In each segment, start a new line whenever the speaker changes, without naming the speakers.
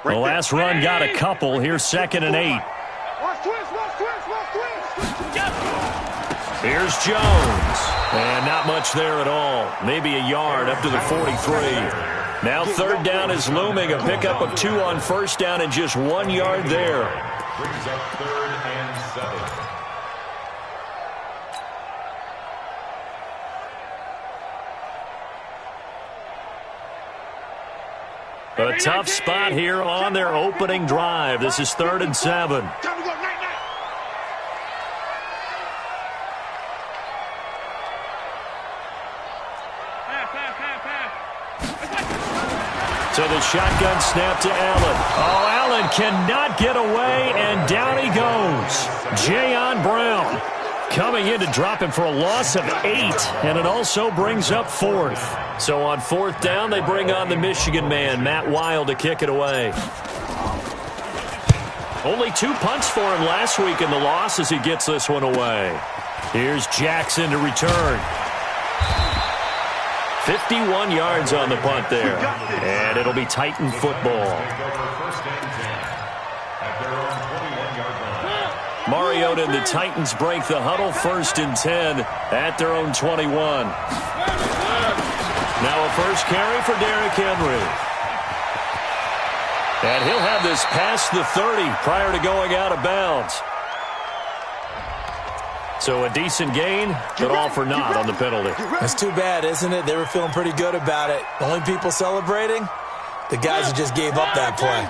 The last run got a couple. Here's 2nd and 8. Here's Jones. And not much there at all. Maybe a yard up to the 43. Now 3rd down is looming. A pickup of 2 on 1st down and just 1 yard there.
Brings up 3rd and 7.
A tough spot here on their opening drive. This is 3rd and 7. So the shotgun snap to Allen. Oh, Allen cannot get away, and down he goes. Jayon Brown coming in to drop him for a loss of 8, and it also brings up 4th. So on 4th down, they bring on the Michigan man, Matt Wild, to kick it away. Only 2 punts for him last week in the loss as he gets this one away. Here's Jackson to return. 51 yards on the punt there. And it'll be Titan football. Mariota and the Titans break the huddle, 1st and 10 at their own 21. Now a first carry for Derrick Henry. And he'll have this past the 30 prior to going out of bounds. So a decent gain, but all for naught on the penalty.
That's too bad, isn't it? They were feeling pretty good about it. The only people celebrating, the guys who just gave up that play.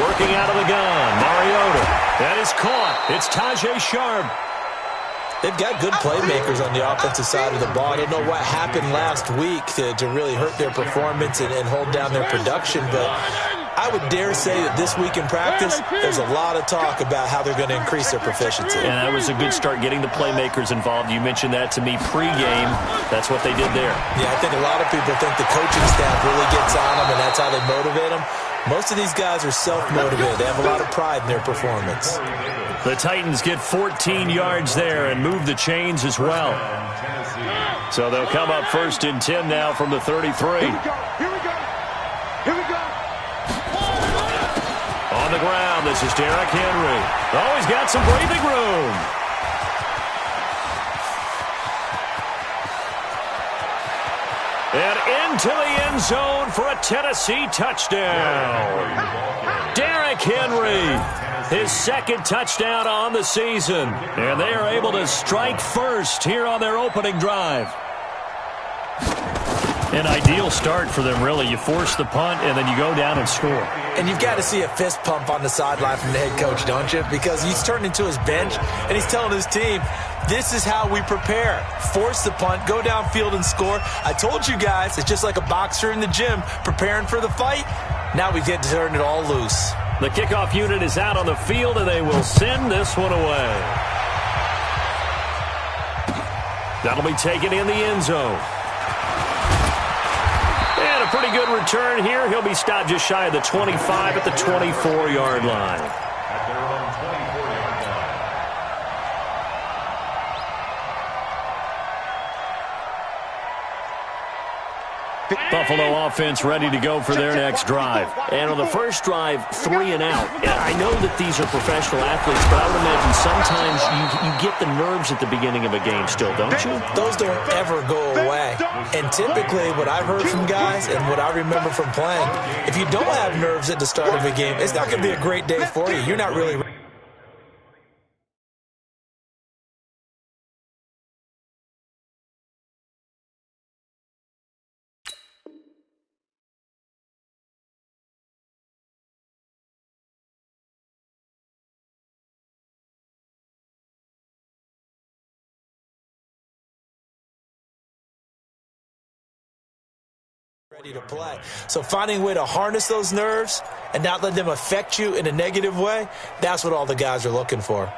Working out of the gun, Mariota. That is caught. It's Tajay Sharp.
They've got good playmakers on the offensive side of the ball. I don't know what happened last week to really hurt their performance and hold down their production, but I would dare say that this week in practice, there's a lot of talk about how they're going to increase their proficiency.
And that was a good start getting the playmakers involved. You mentioned that to me pregame. That's what they did there.
Yeah, I think a lot of people think the coaching staff really gets on them, and that's how they motivate them. Most of these guys are self-motivated. They have a lot of pride in their performance.
The Titans get 14 yards there and move the chains as well. So they'll come up 1st and 10 now from the 33.
Here we go.
On the ground, this is Derrick Henry. Oh, he's got some breathing room. And into the end zone for a Tennessee touchdown. Derrick Henry, his 2nd touchdown on the season. And they are able to strike first here on their opening drive. An ideal start for them, really. You force the punt, and then you go down and score.
And you've got to see a fist pump on the sideline from the head coach, don't you? Because he's turned into his bench, and he's telling his team, this is how we prepare. Force the punt, go downfield and score. I told you guys, it's just like a boxer in the gym preparing for the fight. Now we get to turn it all loose.
The kickoff unit is out on the field, and they will send this one away. That'll be taken in the end zone. And a pretty good return here. He'll be stopped just shy of the 25 at the 24-yard line. Buffalo offense ready to go for their next drive. And on the first drive, 3 and out. I know that these are professional athletes, but I would imagine sometimes you get the nerves at the beginning of a game still, don't you?
Those don't ever go away. And typically what I've heard from guys and what I remember from playing, if you don't have nerves at the start of a game, it's not going to be a great day for you. You're not really ready to play. So finding a way to harness those nerves and not let them affect you in a negative way, that's what all the guys are looking for.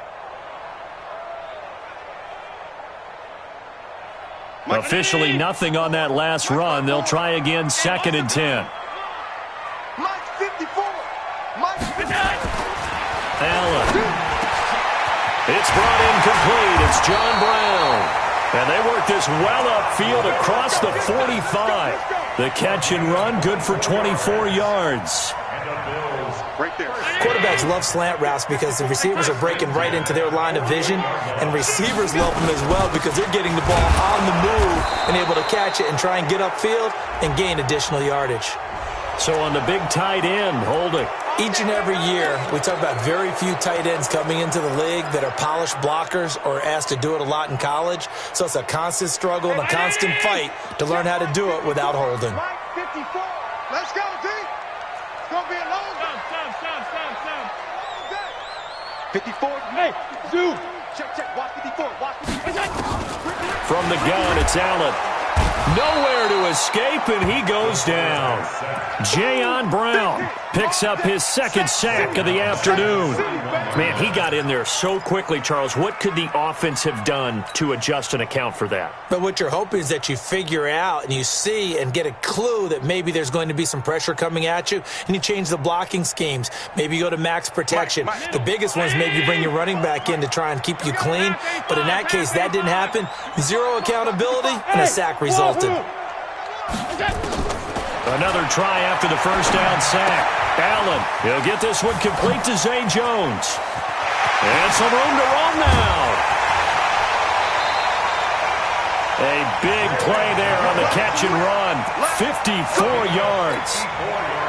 Officially nothing on that last run. They'll try again, 2nd and 10. Allen. It's brought in complete. It's John Brown. And they work this well upfield across the 45. The catch and run, good for 24 yards.
Right there.
Quarterbacks love slant routes because the receivers are breaking right into their line of vision, and receivers love them as well because they're getting the ball on the move and able to catch it and try and get upfield and gain additional yardage.
So on the big tight end, holding.
Each and every year, we talk about very few tight ends coming into the league that are polished blockers or asked to do it a lot in college. So it's a constant struggle and a constant fight to learn how to do it without holding.
54. Let's go, D. It's going to be a long one. 54. Hey, zoom. Check. Watch 54. Watch 54.
From the gun, it's Allen. Nowhere to escape, and he goes down. Jayon Brown picks up his second sack of the afternoon. Man, he got in there so quickly, Charles. What could the offense have done to adjust and account for that?
But what you're hoping is that you figure out and you see and get a clue that maybe there's going to be some pressure coming at you, and you change the blocking schemes. Maybe you go to max protection. The biggest one is maybe you bring your running back in to try and keep you clean. But in that case, that didn't happen. Zero accountability, and a sack resulted.
Another try after the first down sack. Allen, he'll get this one complete to Zay Jones. And some room to run now. A big play there on the catch and run. 54 yards.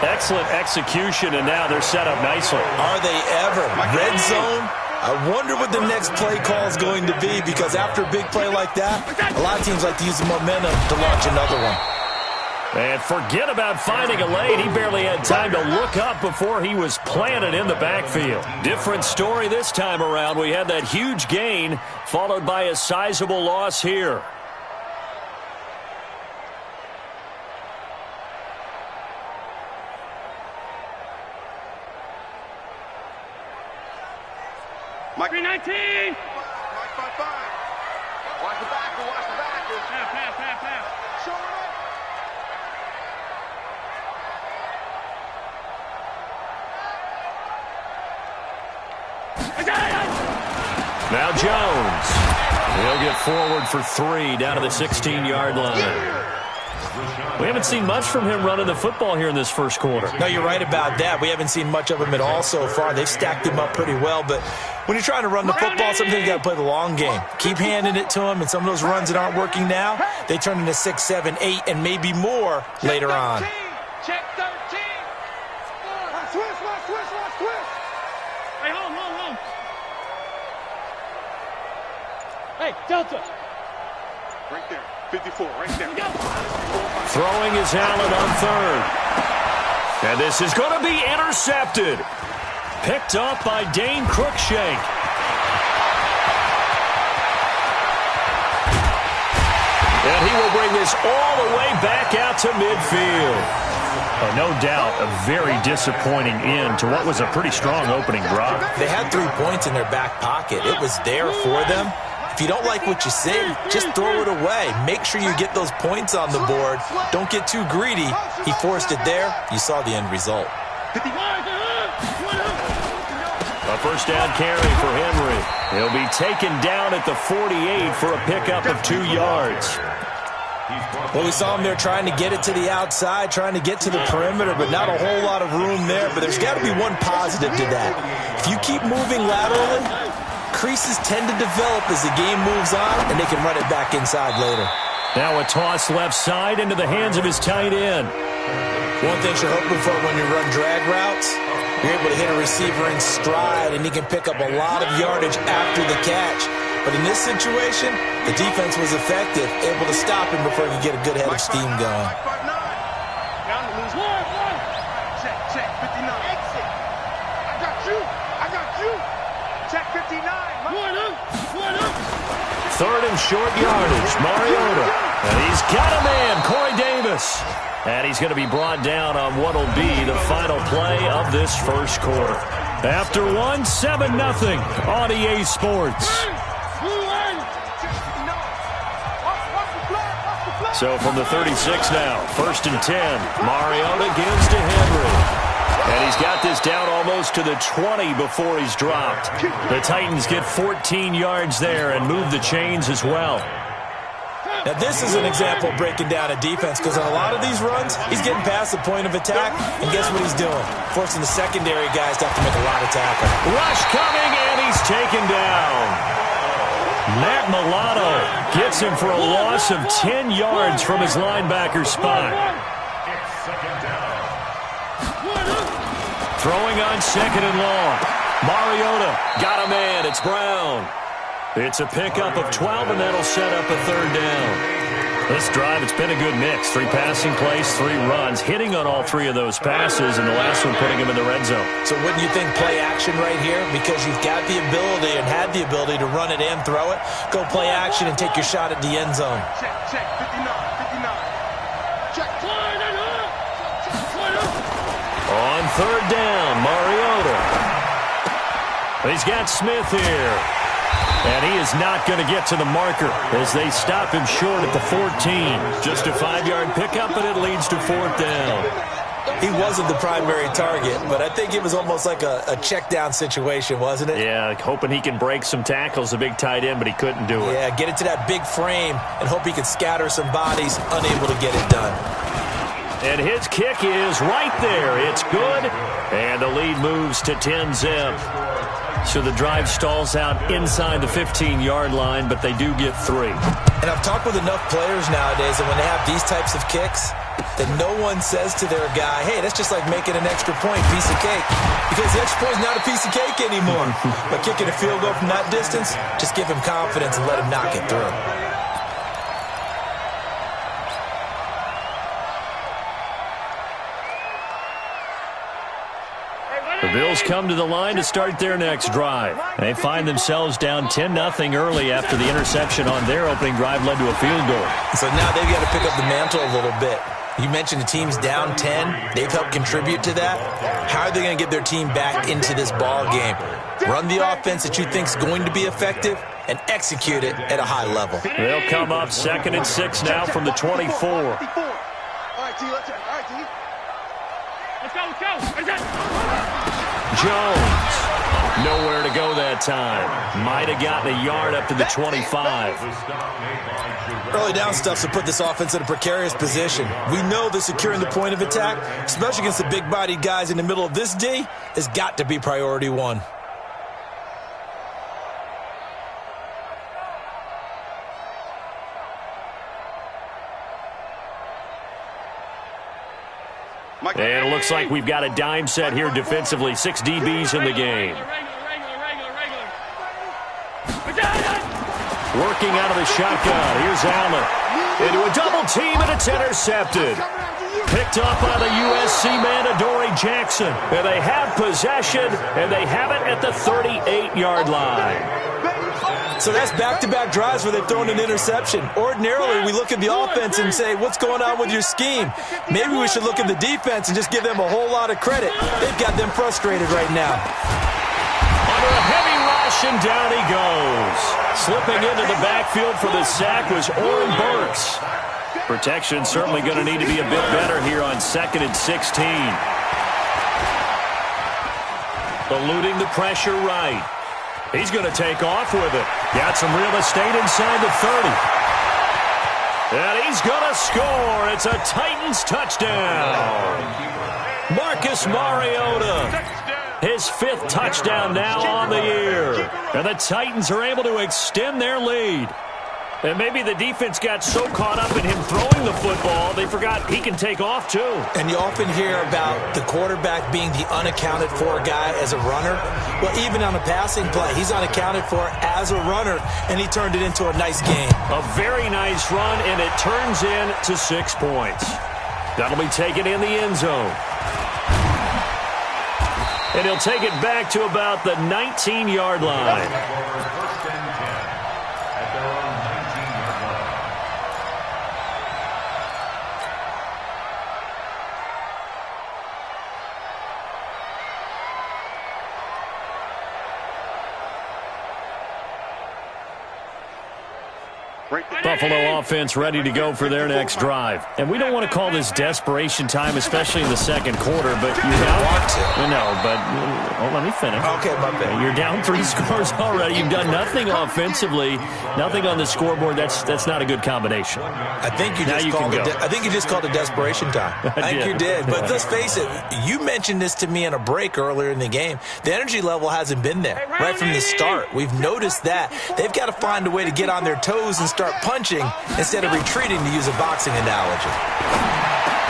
Excellent execution, and now they're set up nicely.
Are they ever? Red zone? I wonder what the next play call is going to be, because after a big play like that, a lot of teams like to use the momentum to launch another one.
And forget about finding a lane. He barely had time to look up before he was planted in the backfield. Different story this time around. We had that huge gain followed by a sizable loss here.
Mike 319. 5. Watch the backer. Pass. Show it up.
Now Jones. He'll get forward for 3 down to the 16-yard line. We haven't seen much from him running the football here in this first quarter.
No, you're right about that. We haven't seen much of him at all so far. They've stacked him up pretty well, but when you're trying to run the football, sometimes you got to play the long game. Keep handing it to him, and some of those runs that aren't working now, they turn into 6, 7, 8, and maybe more later on.
Check 13. Twist. Hey, hold. Hey, Delta. Right there. 54, right there.
Throwing is Allen on third. And this is going to be intercepted. Picked up by Dane Cruikshank. And he will bring this all the way back out to midfield. Oh, no doubt a very disappointing end to what was a pretty strong opening drive.
They had 3 points in their back pocket. It was there for them. If you don't like what you see, just throw it away. Make sure you get those points on the board. Don't get too greedy. He forced it there. You saw the end result.
A first down carry for Henry. He'll be taken down at the 48 for a pickup of 2 yards.
Well, we saw him there trying to get it to the outside, trying to get to the perimeter, but not a whole lot of room there. But there's got to be one positive to that. If you keep moving laterally, creases tend to develop as the game moves on, and they can run it back inside later.
Now a toss left side into the hands of his tight end.
One thing you're hoping for when you run drag routes, you're able to hit a receiver in stride, and he can pick up a lot of yardage after the catch. But in this situation, the defense was effective, able to stop him before he could get a good head of steam going.
Check 59. Exit. I got you. Check 59.
Third and short yardage, Mariota. And he's got a man, Corey Davis. And he's going to be brought down on what will be the final play of this first quarter. After one, 7-0 on EA Sports. So from the 36 now, 1st and 10. Mariota gives to Henry. And he's got this down almost to the 20 before he's dropped. The Titans get 14 yards there and move the chains as well.
Now, this is an example of breaking down a defense because on a lot of these runs, he's getting past the point of attack, and guess what he's doing? Forcing the secondary guys to have to make a lot of tackles.
Rush coming, and he's taken down. Matt Milano gets him for a loss of 10 yards from his linebacker spot. Throwing on 2nd and long. Mariota got a man. It's Brown. It's a pickup of 12, and that'll set up a 3rd down. This drive, it's been a good mix. 3 passing plays, 3 runs, hitting on all 3 of those passes, and the last one putting him in the red zone.
So wouldn't you think play action right here? Because you've got the ability and had the ability to run it and throw it. Go play action and take your shot at the end zone.
Check, 59, 59. Check.
On 3rd down, Mariota. He's got Smith here. And he is not going to get to the marker as they stop him short at the 14. Just a 5-yard pickup, but it leads to 4th down.
He wasn't the primary target, but I think it was almost like a check down situation, wasn't it?
Yeah, hoping he can break some tackles, a big tight end, but he couldn't do it.
Yeah, get into that big frame and hope he can scatter some bodies, unable to get it done.
And his kick is right there. It's good. And the lead moves to 10-zip. So the drive stalls out inside the 15-yard line, but they do get 3.
And I've talked with enough players nowadays that when they have these types of kicks, that no one says to their guy, hey, that's just like making an extra point, piece of cake. Because the extra point is not a piece of cake anymore. But kicking a field goal from that distance, just give him confidence and let him knock it through.
The Bills come to the line to start their next drive. They find themselves down 10-0 early after the interception on their opening drive led to a field goal.
So now they've got to pick up the mantle a little bit. You mentioned the team's down 10. They've helped contribute to that. How are they going to get their team back into this ball game? Run the offense that you think is going to be effective and execute it at a high level.
They'll come up 2nd and 6 now from the 24.
All right, T, let's go. All right, T.
Let's go.
Jones, nowhere to go that time. Might have gotten a yard up to the 25.
Early down stuff to put this offense in a precarious position. We know that securing the point of attack, especially against the big-bodied guys in the middle of this D, has got to be priority 1.
And it looks like we've got a dime set here defensively. 6 DBs in the game. Working out of the shotgun. Here's Allen. Into a double team, and it's intercepted. Picked up by the USC man, Adoree Jackson. And they have possession, and they have it at the 38-yard line.
So that's back-to-back drives where they've thrown an interception. Ordinarily, we look at the offense and say, what's going on with your scheme? Maybe we should look at the defense and just give them a whole lot of credit. They've got them frustrated right now.
Under a heavy rush, and down he goes. Slipping into the backfield for the sack was Orrin Burks. Protection certainly going to need to be a bit better here on 2nd and 16. Eluding the pressure right. He's going to take off with it. Got some real estate inside the 30. And he's going to score. It's a Titans touchdown. Marcus Mariota. His 5th touchdown now on the year. And the Titans are able to extend their lead. And maybe the defense got so caught up in him throwing the football, they forgot he can take off too.
And you often hear about the quarterback being the unaccounted for guy as a runner. Well, even on a passing play, he's unaccounted for as a runner, and he turned it into a nice game.
A very nice run, and it turns into 6 points. That'll be taken in the end zone. And he'll take it back to about the 19-yard line. Buffalo offense ready to go for their next drive. And we don't want to call this desperation time, especially in the second quarter, but you
want to.
No, but let me finish.
Okay, my bad.
You're down 3 scores already. You've done nothing offensively, nothing on the scoreboard. That's not a good combination.
I think you just called it desperation time. I think you did. But let's face it, you mentioned this to me in a break earlier in the game. The energy level hasn't been there right from the start. We've noticed that. They've got to find a way to get on their toes and start punching instead of retreating, to use a boxing analogy.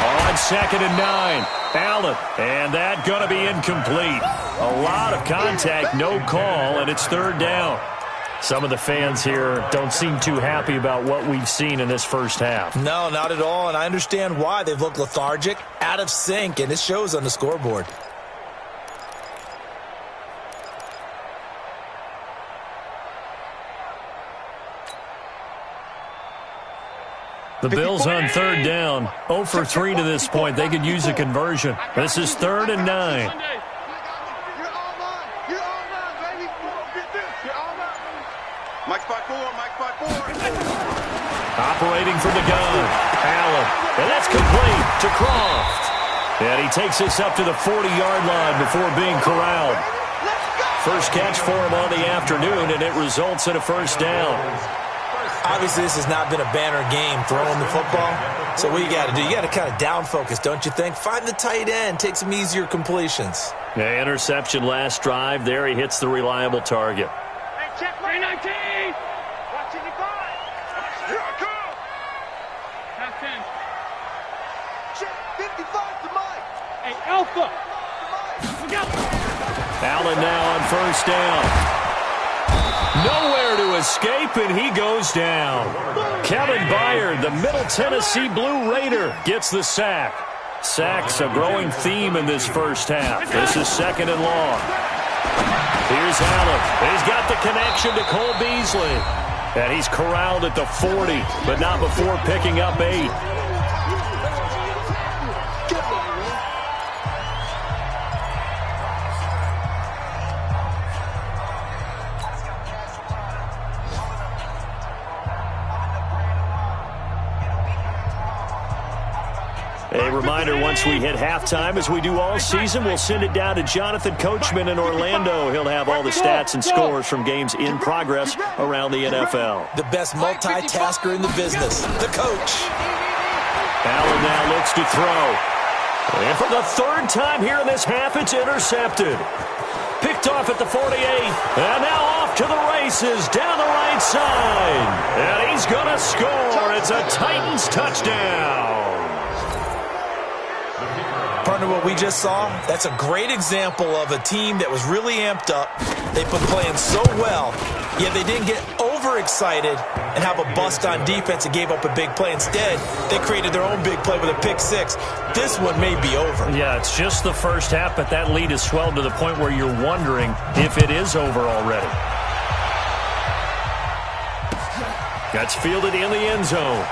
On 2nd and 9, Allen, and that going to be incomplete. A lot of contact, no call, and it's 3rd down. Some of the fans here don't seem too happy about what we've seen in this first half.
No, not at all, and I understand why. They've looked lethargic, out of sync, and it shows on the scoreboard.
The Bills on 3rd down, 0 for 3 to this point. They could use a conversion. This is 3rd and 9.
Mike's by 4, Mike's by 4.
Operating from the gun, Allen, and that's complete to Croft. And he takes this up to the 40-yard line before being corralled. First catch for him on the afternoon, and it results in a 1st down.
Obviously, this has not been a banner game throwing the football. So what you got to do, you got to kind of down focus, don't you think? Find the tight end, take some easier completions.
Yeah, interception last drive. There he hits the reliable target.
Hey, check 319. Watch it,
Here I come.
Top 10.
Check 55 to Mike.
Hey, Alpha. Look out.
Allen now on 1st down. Nowhere to escape, and he goes down. Kevin Byard, the Middle Tennessee Blue Raider, gets the sack. Sacks a growing theme in this first half. This is 2nd and long. Here's Allen. He's got the connection to Cole Beasley. And he's corralled at the 40, but not before picking up 8. A reminder, once we hit halftime, as we do all season, we'll send it down to Jonathan Coachman in Orlando. He'll have all the stats and scores from games in progress around the NFL.
The best multitasker in the business, the coach.
Allen now looks to throw. And for the 3rd time here in this half, it's intercepted. Picked off at the 48, and now off to the races down the right side. And he's going to score. It's a Titans touchdown.
Partner, what we just saw, that's a great example of a team that was really amped up. They've been playing so well, yet they didn't get overexcited and have a bust on defense and gave up a big play. Instead, they created their own big play with a pick 6. This one may be over.
Yeah, it's just the first half, but that lead has swelled to the point where you're wondering if it is over already. That's fielded in the end zone.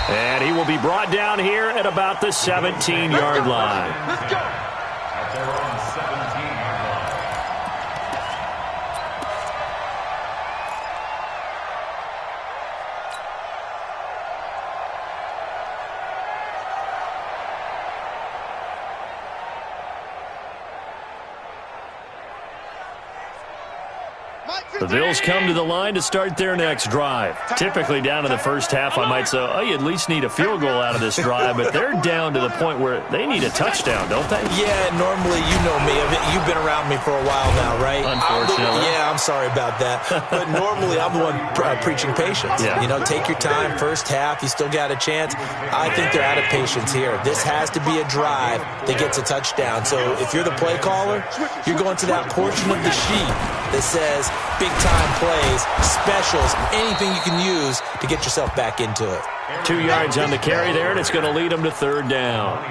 And he will be brought down here at about the 17-yard line.
Let's go.
The Bills come to the line to start their next drive. Typically down in the first half, I might say, oh, you at least need a field goal out of this drive, but they're down to the point where they need a touchdown, don't they?
Yeah, normally, you know me. You've been around me for a while now, right?
Unfortunately.
I'm sorry about that. But normally, I'm the one preaching patience.
Yeah.
You know, take your time. First half, you still got a chance. I think they're out of patience here. This has to be a drive that gets a touchdown. So if you're the play caller, you're going to that portion of the sheet that says big-time plays, specials, anything you can use to get yourself back into it.
2 yards on the carry there, and it's going to lead them to 3rd down.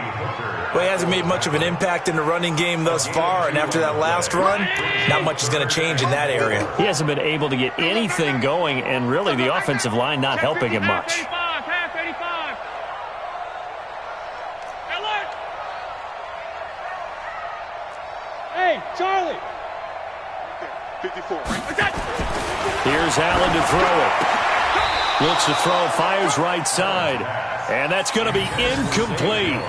Well, he hasn't made much of an impact in the running game thus far, and after that last run, not much is going to change in that area.
He hasn't been able to get anything going, and really the offensive line not helping him much.
Half 85. Alert! Hey, Charlie.
54.
Here's Allen to throw it. Looks to throw, fires right side. And that's going to be incomplete.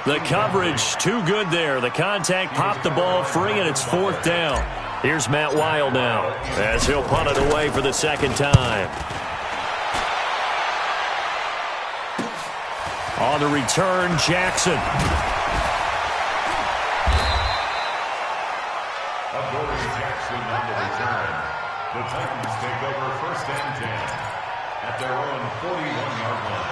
The coverage too good there. The contact popped the ball free, and it's 4th down. Here's Matt Weil now as he'll punt it away for the second time. On the return, Jackson.
Jackson on the return. The Titans take over 1st and 10 at their own 41-yard line.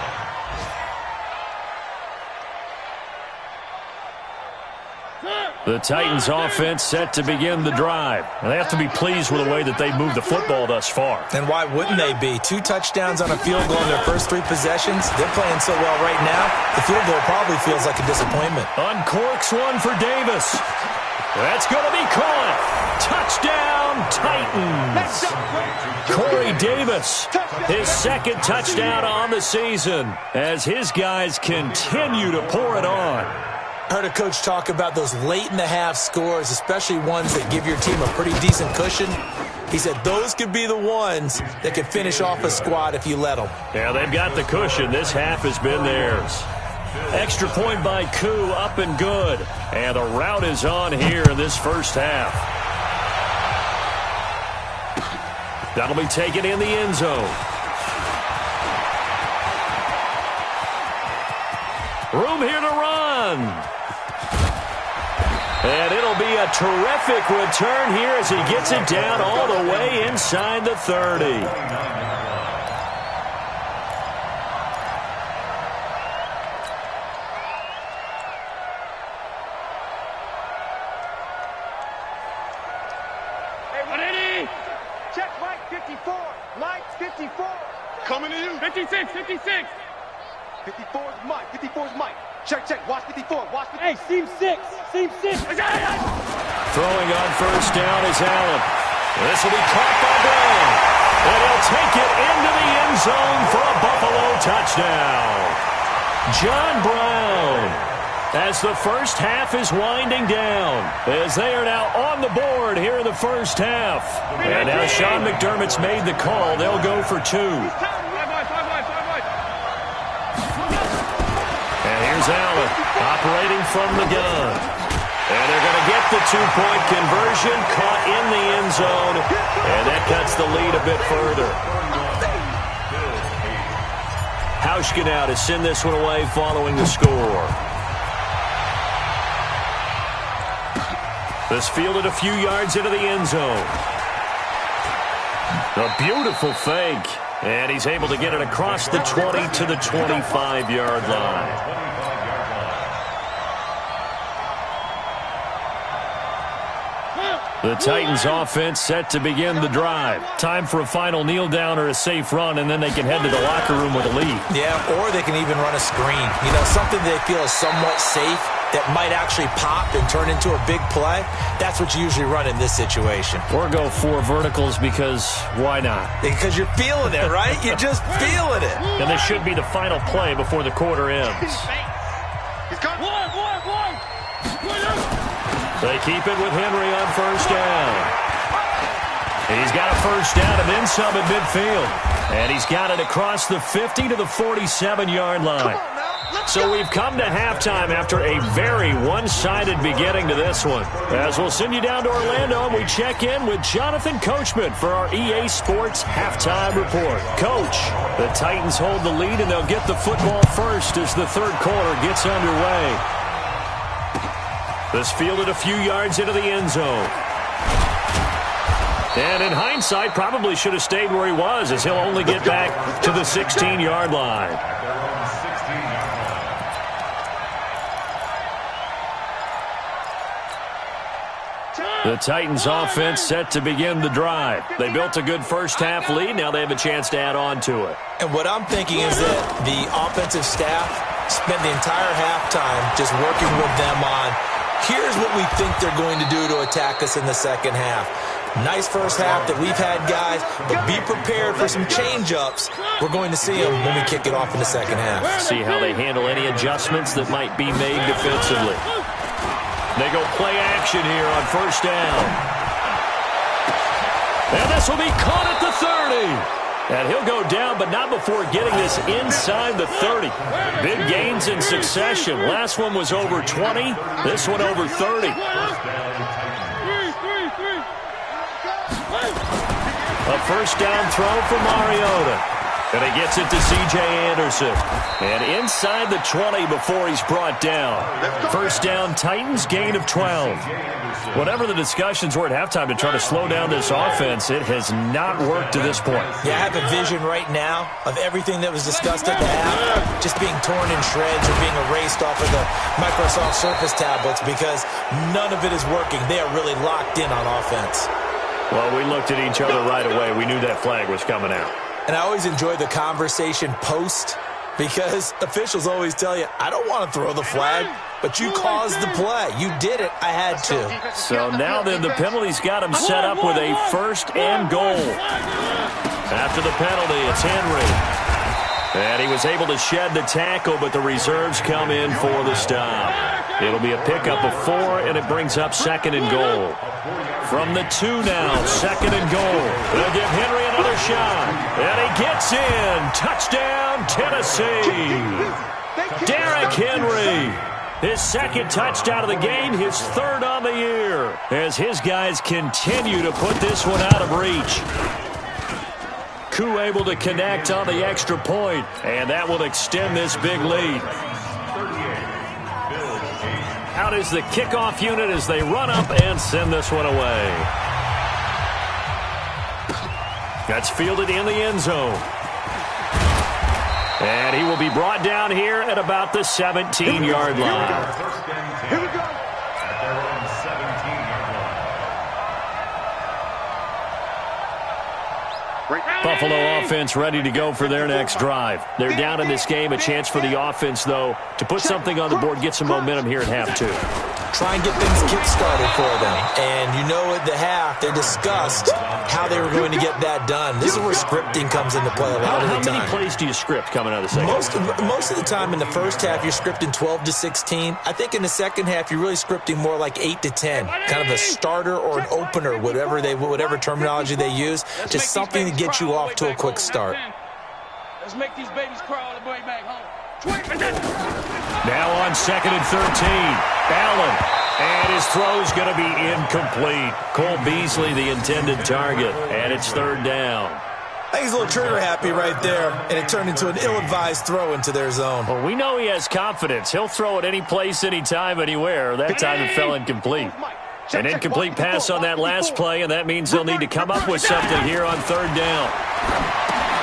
The Titans offense set to begin the drive. And they have to be pleased with the way that they moved the football thus far.
And why wouldn't they be? 2 touchdowns on a field goal in their first 3 possessions. They're playing so well right now, the field goal probably feels like a disappointment.
Uncorks one for Davis. That's going to be caught. Touchdown, Titans. Corey Davis, his 2nd touchdown on the season as his guys continue to pour it on.
I heard a coach talk about those late-in-the-half scores, especially ones that give your team a pretty decent cushion. He said those could be the ones that could finish off a squad if you let them.
Yeah, they've got the cushion. This half has been theirs. Extra point by Koo, up and good. And the route is on here in this first half. That'll be taken in the end zone. Room here to run. And it'll be a terrific return here as he gets it down all the way inside the 30.
Check Mike 54. Mike 54. Coming to you.
56, 56.
54 is Mike. 54 is Mike. Check, check. Watch 54. Watch 54.
Hey, seam 6. Seam 6.
Throwing on first down is Allen. This will be caught by Brown. And he'll take it into the end zone for a Buffalo touchdown. John Brown. As the first half is winding down, as they are now on the board here in the first half. And now Sean McDermott's made the call. They'll go for 2. And here's Allen operating from the gun. And they're going to get the 2-point conversion, caught in the end zone. And that cuts the lead a bit further. Hauschka now to send this one away following the score. This fielded a few yards into the end zone. A beautiful fake. And he's able to get it across the 20 to the 25-yard line. The Titans offense set to begin the drive. Time for a final kneel down or a safe run, and then they can head to the locker room with a lead.
Yeah, or they can even run a screen. You know, something they feel is somewhat safe that might actually pop and turn into a big play. That's what you usually run in this situation.
Or go 4 verticals because why not?
Because you're feeling it, right? You're just feeling it.
And this should be the final play before the quarter ends.
He's coming.
They keep it with Henry on first down. He's got a first down and then some at midfield. And he's got it across the 50 to the 47-yard line. So we've come to halftime after a very one-sided beginning to this one. As we'll send you down to Orlando, and we check in with Jonathan Coachman for our EA Sports Halftime Report. Coach, the Titans hold the lead, and they'll get the football first as the third quarter gets underway. This fielded a few yards into the end zone. And in hindsight, probably should have stayed where he was, as he'll only get back to the 16-yard line. The Titans offense set to begin the drive. They built a good first-half lead. Now they have a chance to add on to it.
And what I'm thinking is that the offensive staff spent the entire halftime just working with them on, here's what we think they're going to do to attack us in the second half. Nice first half that we've had, guys, but be prepared for some change-ups. We're going to see them when we kick it off in the second half.
See how they handle any adjustments that might be made defensively. They go play action here on first down. And this will be caught at the 30. And he'll go down, but not before getting this inside the 30. Big gains in succession. Last one was over 20. This one over 30. A first down throw for Mariota. And he gets it to C.J. Anderson. And inside the 20 before he's brought down. First down, Titans, gain of 12. Whatever the discussions were at halftime to try to slow down this offense, it has not worked to this point.
Yeah, I have a vision right now of everything that was discussed at the half just being torn in shreds or being erased off of the Microsoft Surface tablets because none of it is working. They are really locked in on offense.
Well, we looked at each other right away. We knew that flag was coming out.
And I always enjoy the conversation post because officials always tell you, I don't want to throw the flag, but you caused the play. You did it. I had to.
So now then the penalty's got him set up with a first and goal. After the penalty, it's Henry. And he was able to shed the tackle, but the reserves come in for the stop. It'll be a pickup of 4, and it brings up second and goal. From the 2 now, second and goal. They'll give Henry another shot. And he gets in. Touchdown, Tennessee. Derrick Henry. His second touchdown of the game, his third on the year. As his guys continue to put this one out of reach. Koo able to connect on the extra point, and that will extend this big lead. Out is the kickoff unit as they run up and send this one away. That's fielded in the end zone. And he will be brought down here at about the 17-yard line.
Here we go.
Buffalo offense ready to go for their next drive. They're down in this game. A chance for the offense, though, to put something on the board, get some momentum here at half 2.
Try and get things kick-started for them. And you know at the half, they discussed how they were going to get that done. This is where scripting comes into play a lot of the time.
How many plays do you script coming out of the second half?
Most of the time in the first half, you're scripting 12 to 16. I think in the second half, you're really scripting more like 8 to 10. Kind of a starter or an opener, whatever terminology they use. Just something to get you off to a quick start.
Let's make these babies crawl the way back home.
Now on second and 13, Allen, and his throw's going to be incomplete. Cole Beasley, the intended target, and it's third down.
I think he's a little trigger happy right there, and it turned into an ill-advised throw into their zone.
Well, we know he has confidence. He'll throw it any place, anytime, anywhere. That time it fell incomplete. An incomplete pass on that last play, and that means they'll need to come up with something here on third down.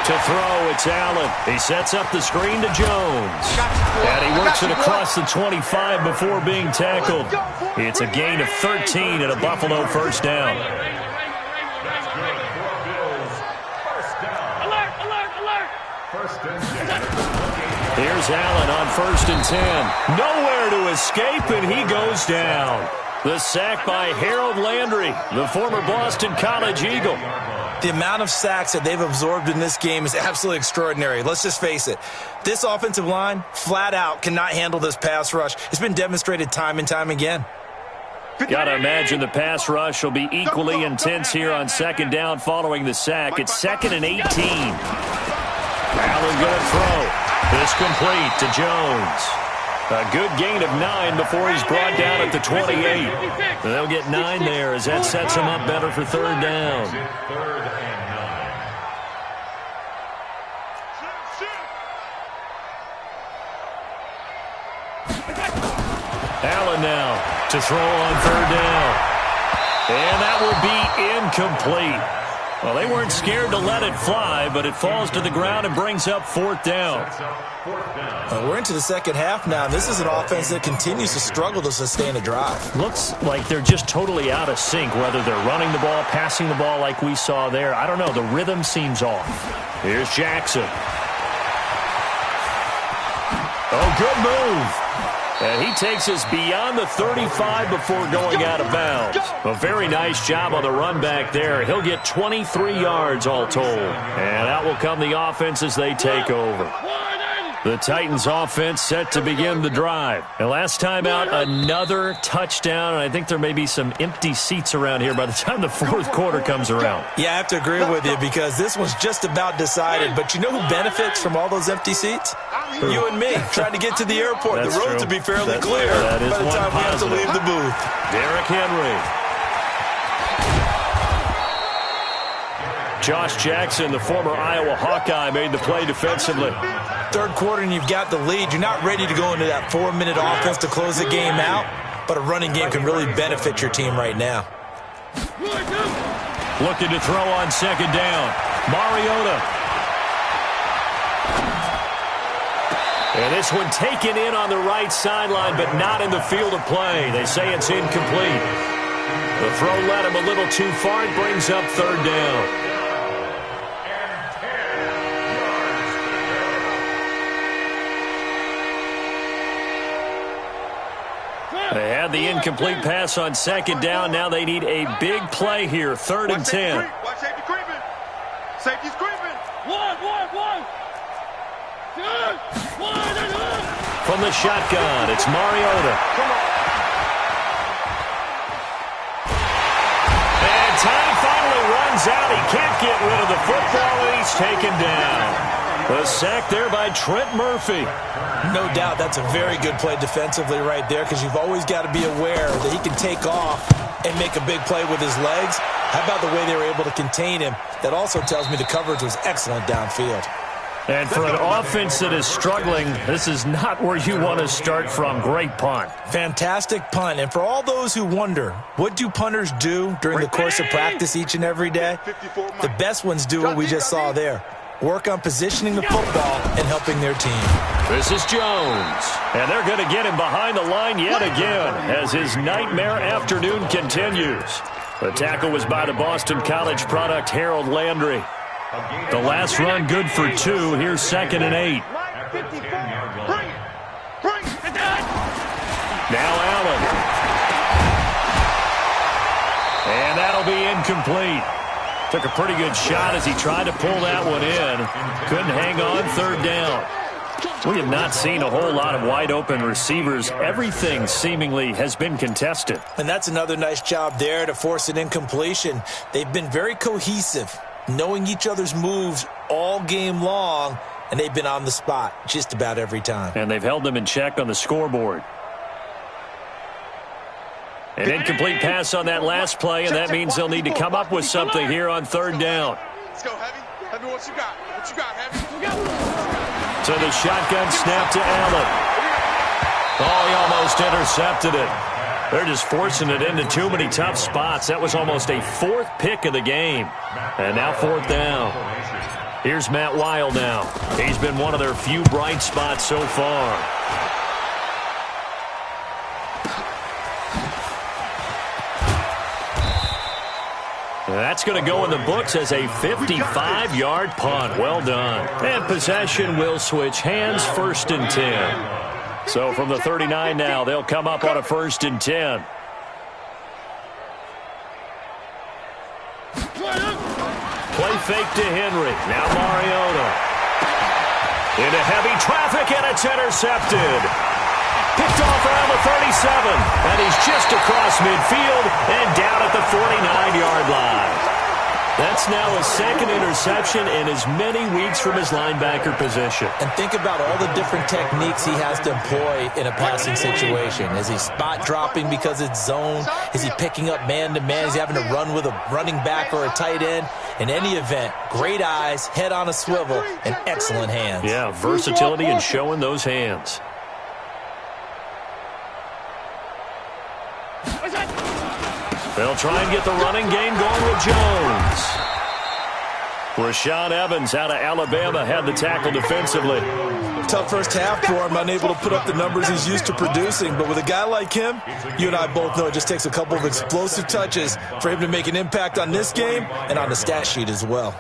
To throw, it's Allen. He sets up the screen to Jones. And he works it across the 25 before being tackled. It's a gain of 13 and a Buffalo first down. Here's Allen on first and 10. Nowhere to escape, and he goes down. The sack by Harold Landry, the former Boston College Eagle.
The amount of sacks that they've absorbed in this game is absolutely extraordinary. Let's just face it. This offensive line, flat out, cannot handle this pass rush. It's been demonstrated time and time again.
Got to imagine the pass rush will be equally intense here on second down following the sack. It's second and 18. Allen going to throw. This complete to Jones. A good gain of 9 before he's brought down at the 28. They'll get 9 there as that sets him up better for third down. Allen now to throw on third down. And that will be incomplete. Well, they weren't scared to let it fly, but it falls to the ground and brings up fourth down.
We're into the second half now. This is an offense that continues to struggle to sustain a drive.
Looks like they're just totally out of sync, whether they're running the ball, passing the ball like we saw there. I don't know. The rhythm seems off. Here's Jackson. Oh, good move. And he takes us beyond the 35 before going out of bounds. A very nice job on the run back there. He'll get 23 yards all told. And out will come the offense as they take over. The Titans offense set to begin the drive. And last time out, another touchdown. And I think there may be some empty seats around here by the time the fourth quarter comes around.
Yeah, I have to agree with you because this one's just about decided. But you know who benefits from all those empty seats? You and me, trying to get to the airport.
That's
the roads
true.
will be fairly clear
by
the time we have to leave the booth.
Derrick Henry. Josh Jackson, the former Iowa Hawkeye, made the play defensively.
Third quarter and you've got the lead. You're not ready to go into that 4-minute offense to close the game out, but a running game can really benefit your team right now.
Looking to throw on second down. Mariota. And this one taken in on the right sideline, but not in the field of play. They say it's incomplete. The throw led him a little too far. It brings up third down. They had the incomplete pass on second down. Now they need a big play here. 3rd and 10.
Watch safety creeping. Safety's creeping. One.
From the shotgun, it's Mariota. And time finally runs out. He can't get rid of the football, and he's taken down. The sack there by Trent Murphy.
No doubt that's a very good play defensively right there because you've always got to be aware that he can take off and make a big play with his legs. How about the way they were able to contain him? That also tells me the coverage was excellent downfield.
And for an offense that is struggling, this is not where you want to start from. Great punt.
Fantastic punt. And for all those who wonder, what do punters do during the course of practice each and every day? The best ones do what we just saw there. Work on positioning the football and helping their team.
This is Jones. And they're going to get him behind the line yet again as his nightmare afternoon continues. The tackle was by the Boston College product, Harold Landry. The last run good for 2. Here's 2nd and 8. Now Allen. And that'll be incomplete. Took a pretty good shot as he tried to pull that one in. Couldn't hang on. 3rd down. We have not seen a whole lot of wide open receivers. Everything seemingly has been contested.
And that's another nice job there to force an incompletion. They've been very cohesive, knowing each other's moves all game long, and they've been on the spot just about every time.
And they've held them in check on the scoreboard. An incomplete pass on that last play, and that means they'll need to come up with something here on 3rd down.
Let's go, Heavy. Heavy, what you got? What you got, Heavy?
So the shotgun snap to Allen. Oh, he almost intercepted it. They're just forcing it into too many tough spots. That was almost a 4th pick of the game. And now 4th down. Here's Matt Weil now. He's been one of their few bright spots so far. That's going to go in the books as a 55-yard punt. Well done. And possession will switch hands. 1st and 10. So from the 39 now, they'll come up on a 1st and 10. Play fake to Henry. Now Mariota. Into heavy traffic, and it's intercepted. Picked off around the 37, and he's just across midfield and down at the 49-yard line. That's now a 2nd interception in as many weeks from his linebacker position.
And think about all the different techniques he has to employ in a passing situation. Is he spot dropping because it's zone? Is he picking up man-to-man? Is he having to run with a running back or a tight end? In any event, great eyes, head on a swivel, and excellent hands.
Yeah, versatility and showing those hands. They'll try and get the running game going with Jones. Rashaan Evans out of Alabama had the tackle defensively.
Tough first half for him, unable to put up the numbers he's used to producing. But with a guy like him, you and I both know it just takes a couple of explosive touches for him to make an impact on this game and on the stat sheet as well.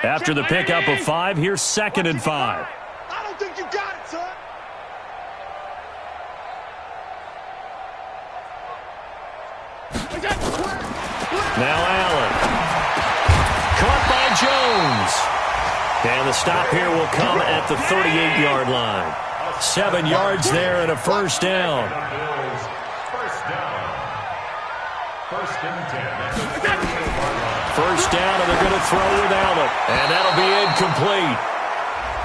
After the pickup of 5, here's 2nd and 5.
I don't think you got it, son.
Now Allen. And the stop here will come at the 38-yard line. 7 yards there and a first down.
First down. First and 10.
First down, and they're going to throw without it. And that'll be incomplete.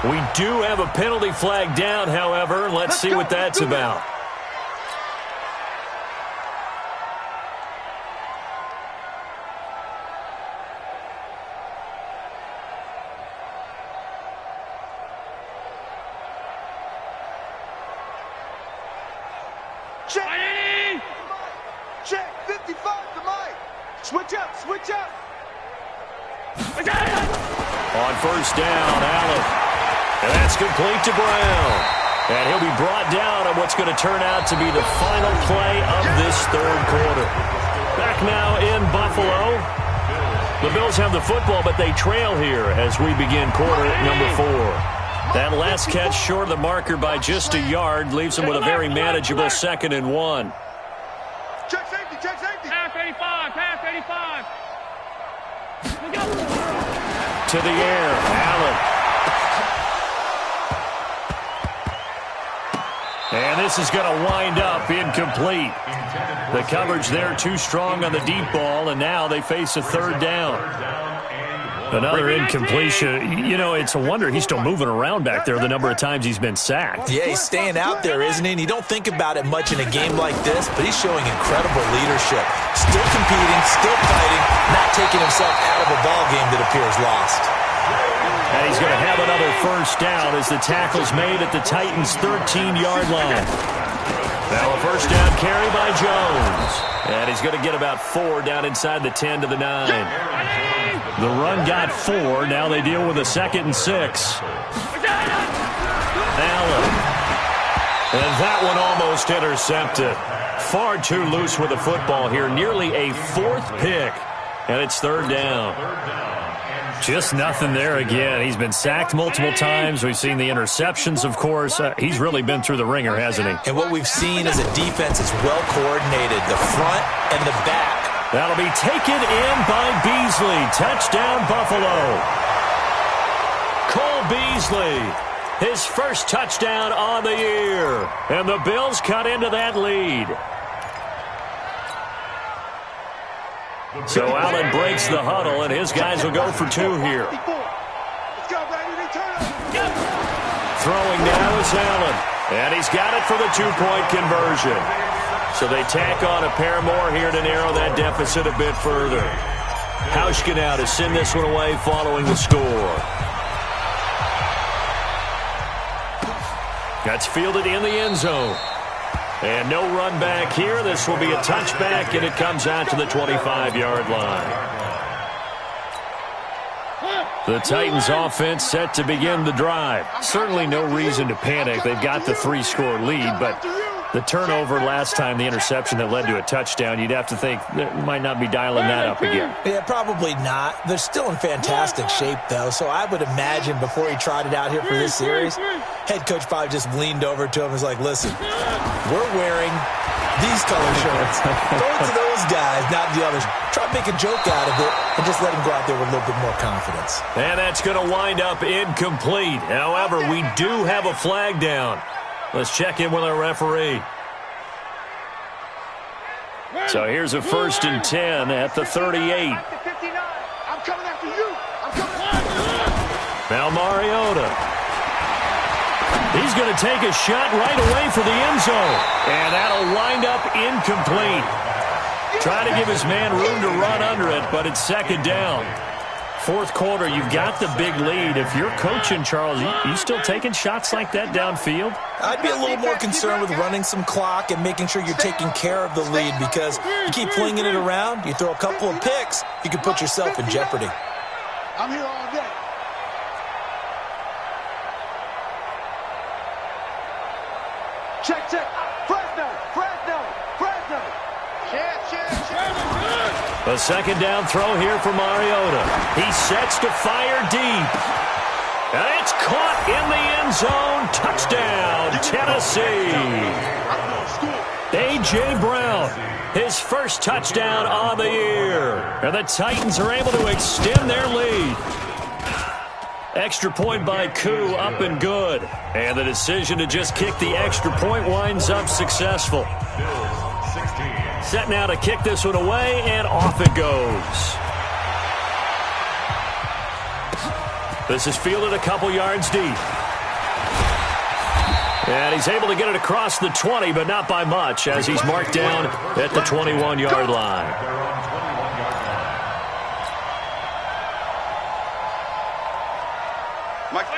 We do have a penalty flag down, however. Let's see what that's about.
Check, 55 to Mike. Switch up, switch up.
On first down, Allen. And that's complete to Brown. And he'll be brought down on what's going to turn out to be the final play of this third quarter. Back now in Buffalo. The Bills have the football, but they trail here as we begin quarter number 4. That last catch short of the marker by just a yard leaves them with a very manageable 2nd and 1.
Check safety, check safety.
Pass 85, pass 85.
To the air, Allen. And this is going to wind up incomplete. The coverage there too strong on the deep ball, and now they face a third down. Another incompletion. You know, it's a wonder he's still moving around back there the number of times he's been sacked.
Yeah, he's staying out there, isn't he? And you don't think about it much in a game like this, but he's showing incredible leadership. Still competing, still fighting, not taking himself out of a ball game that appears lost.
And he's going to have another first down as the tackle's made at the Titans' 13-yard line. Now a first down carry by Jones. And he's going to get about 4 down inside the 10 to the 9. The run got 4. Now they deal with a 2nd and 6. Allen. And that one almost intercepted. Far too loose with the football here. Nearly a 4th pick. And it's 3rd down. Just nothing there again. He's been sacked multiple times. We've seen the interceptions, of course. He's really been through the ringer, hasn't he?
And what we've seen is a defense that's well coordinated, the front and the back.
That'll be taken in by Beasley. Touchdown, Buffalo. Cole Beasley, his first touchdown on the year. And the Bills cut into that lead. So Allen breaks the huddle, and his guys will go for 2 here. Throwing now is Allen. And he's got it for the 2-point conversion. So they tack on a pair more here to narrow that deficit a bit further. Hauschka now to send this one away following the score. That's fielded in the end zone. And no run back here. This will be a touchback, and it comes out to the 25-yard line. The Titans offense set to begin the drive. Certainly no reason to panic. They've got the 3-score lead, but the turnover last time, the interception that led to a touchdown, you'd have to think they might not be dialing that up again.
Yeah, probably not. They're still in fantastic shape, though, so I would imagine before he trotted out here for this series, head coach probably just leaned over to him and was like, listen, we're wearing these color shirts. Throw it to those guys, not the others. Try to make a joke out of it and just let him go out there with a little bit more confidence.
And that's going to wind up incomplete. However, we do have a flag down. Let's check in with our referee. So here's a 1st and 10 at the 38.
I'm coming after you. I'm coming after you.
Now Mariota. He's going to take a shot right away for the end zone. And that'll wind up incomplete. Trying to give his man room to run under it, but it's 2nd down. 4th quarter, you've got the big lead. If you're coaching, Charles, you still taking shots like that downfield?
I'd be a little more concerned with running some clock and making sure you're taking care of the lead, because you keep flinging it around, you throw a couple of picks, you can put yourself in jeopardy.
I'm here all day. Check, check. Fresno. Check.
A 2nd down throw here for Mariota. He sets to fire deep. And it's caught in the end zone. Touchdown, Tennessee. A.J. Brown, his first touchdown on the year. And the Titans are able to extend their lead. Extra point by Koo, up and good. And the decision to just kick the extra point winds up successful. Set now to kick this one away, and off it goes. This is fielded a couple yards deep. And he's able to get it across the 20, but not by much, as he's marked down at the 21-yard line.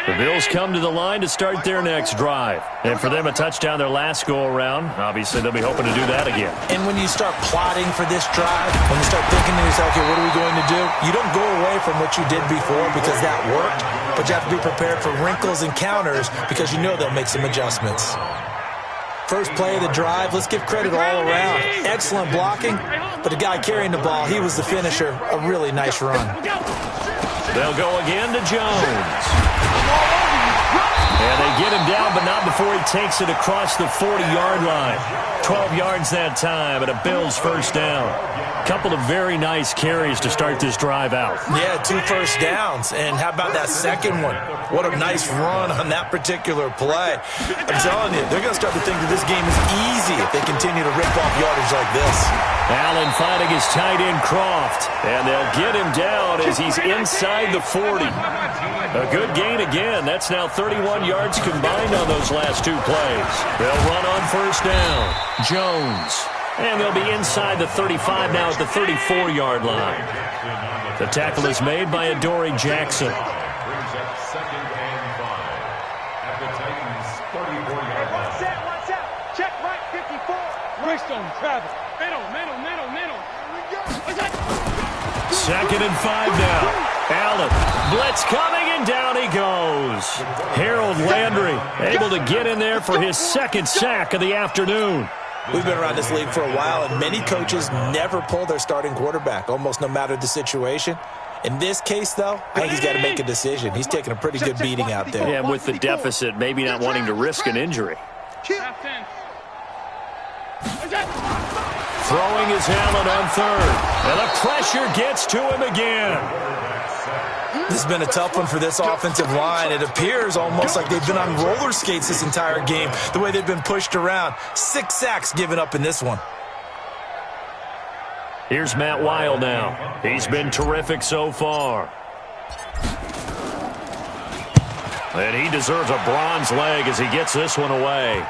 The Bills come to the line to start their next drive. And for them, a touchdown their last go-around. Obviously, they'll be hoping to do that again.
And when you start plotting for this drive, when you start thinking to yourself, okay, what are we going to do? You don't go away from what you did before because that worked, but you have to be prepared for wrinkles and counters because you know they'll make some adjustments. First play of the drive, let's give credit all around. Excellent blocking, but the guy carrying the ball, he was the finisher. A really nice run.
They'll go again to Jones. And they get him down, but not before he takes it across the 40-yard line. 12 yards that time, and a Bills first down. Couple of very nice carries to start this drive out.
Yeah, 2 first downs. And how about that second one? What a nice run on that particular play. I'm telling you, they're going to start to think that this game is easy if they continue to rip off yardage like this.
Allen finding his tight end Croft, and they'll get him down as he's inside the 40. A good gain again. That's now 31 yards combined on those last 2 plays. They'll run on first down. Jones. And they'll be inside the 35 now at the 34-yard line. The tackle is made by Adoree Jackson.
Brings up 2nd and 5 at the Titans' 34-yard line.
Watch out. Check right, 54.
Greystone, travel. Middle.
Second and 5 now. Allen, blitz coming, and down he goes. Harold Landry able to get in there for his 2nd sack of the afternoon.
We've been around this league for a while, and many coaches never pull their starting quarterback, almost no matter the situation. In this case, though, I think he's got to make a decision. He's taking a pretty good beating out there.
Yeah, with the deficit, maybe not wanting to risk an injury. Throwing is Allen on 3rd. And the pressure gets to him again.
This has been a tough one for this offensive line. It appears almost like they've been on roller skates this entire game, the way they've been pushed around. 6 sacks given up in this one.
Here's Matt Weil now. He's been terrific so far. And he deserves a bronze leg as he gets this one away.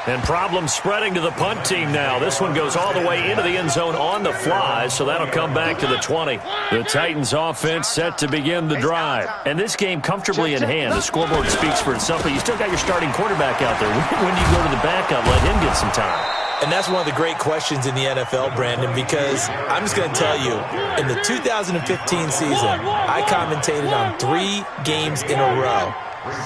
And problems spreading to the punt team now. This one goes all the way into the end zone on the fly, so that'll come back to the 20. The Titans offense set to begin the drive. And this game comfortably in hand. The scoreboard speaks for itself, but you still got your starting quarterback out there. When do you go to the backup, let him get some time?
And that's one of the great questions in the NFL, Brandon, because I'm just going to tell you, in the 2015 season, I commentated on 3 games in a row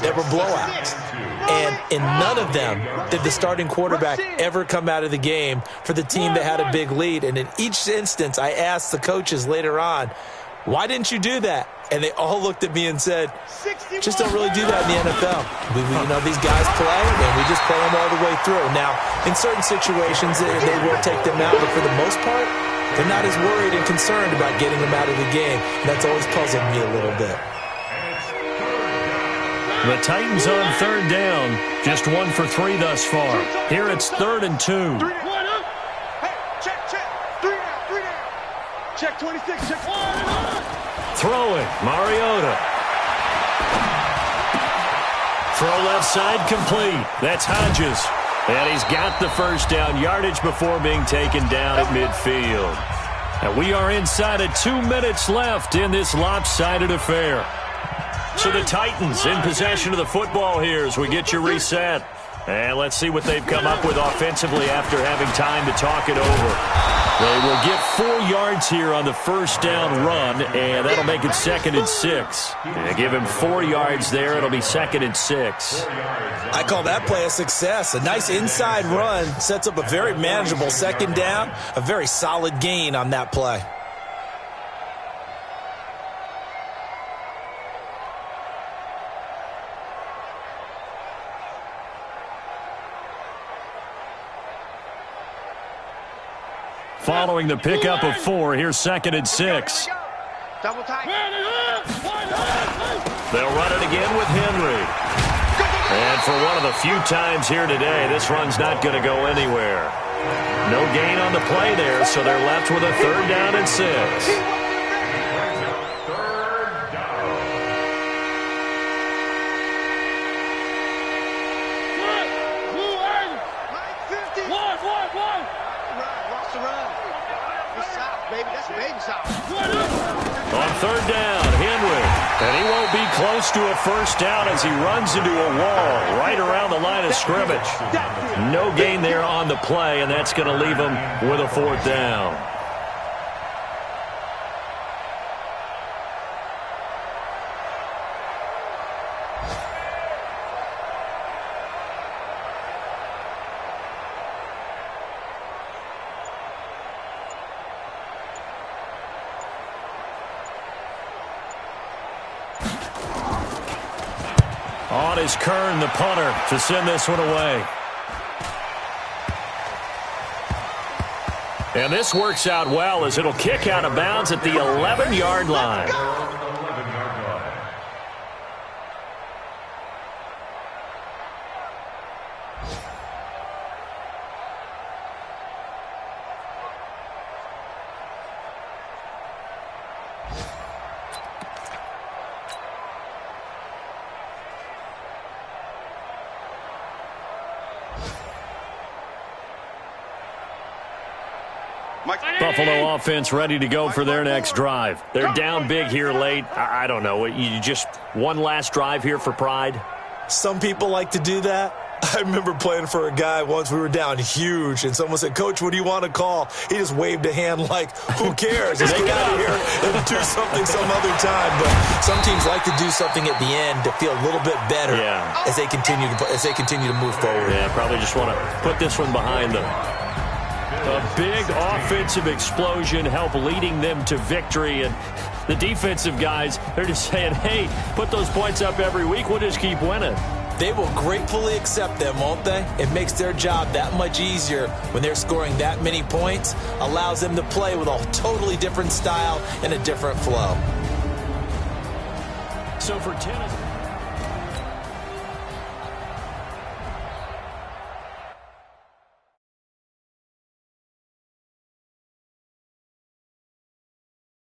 that were blowouts. And in none of them did the starting quarterback ever come out of the game for the team that had a big lead. And in each instance, I asked the coaches later on, why didn't you do that? And they all looked at me and said, just don't really do that in the NFL. These guys play, and we just play them all the way through. Now, in certain situations, they will take them out, but for the most part, they're not as worried and concerned about getting them out of the game. And that's always puzzled me a little bit.
The Titans on 3rd down, just 1 for 3 thus far. Here it's 3rd and 2.
3 down. Hey, check. 3 down. Check 26, check.
Throwing, Mariota. Throw left side complete. That's Hodges. And he's got the first down yardage before being taken down at midfield. And we are inside of 2 minutes left in this lopsided affair. So the Titans in possession of the football here as we get you reset. And let's see what they've come up with offensively after having time to talk it over. They will get 4 yards here on the first down run, and that'll make it 2nd and 6. They give him 4 yards there. It'll be 2nd and 6.
I call that play a success. A nice inside run sets up a very manageable 2nd down, a very solid gain on that play.
Following the pickup of 4, here's 2nd and 6.
Double tight.
They'll run it again with Henry. And for one of the few times here today, this run's not going to go anywhere. No gain on the play there, so they're left with a 3rd down and 6. On 3rd down, Henry. And he won't be close to a 1st down as he runs into a wall right around the line of scrimmage. No gain there on the play, and that's going to leave him with a 4th down. On is Kern, the punter, to send this one away. And this works out well as it'll kick out of bounds at the 11-yard line. Buffalo offense ready to go for their next drive. They're down big here late. I don't know. You just one last drive here for pride?
Some people like to do that. I remember playing for a guy once. We were down huge, and someone said, "Coach, what do you want to call?" He just waved a hand like, who cares? Just get out of here and do something some other time. But some teams like to do something at the end to feel a little bit better as they continue to move forward.
Yeah, probably just want to put this one behind them. A big offensive explosion help leading them to victory, and the defensive guys, they're just saying, hey, put those points up every week, we'll just keep winning.
They will gratefully accept them, won't they? It makes their job that much easier when they're scoring that many points, allows them to play with a totally different style and a different flow.
So for Tennessee.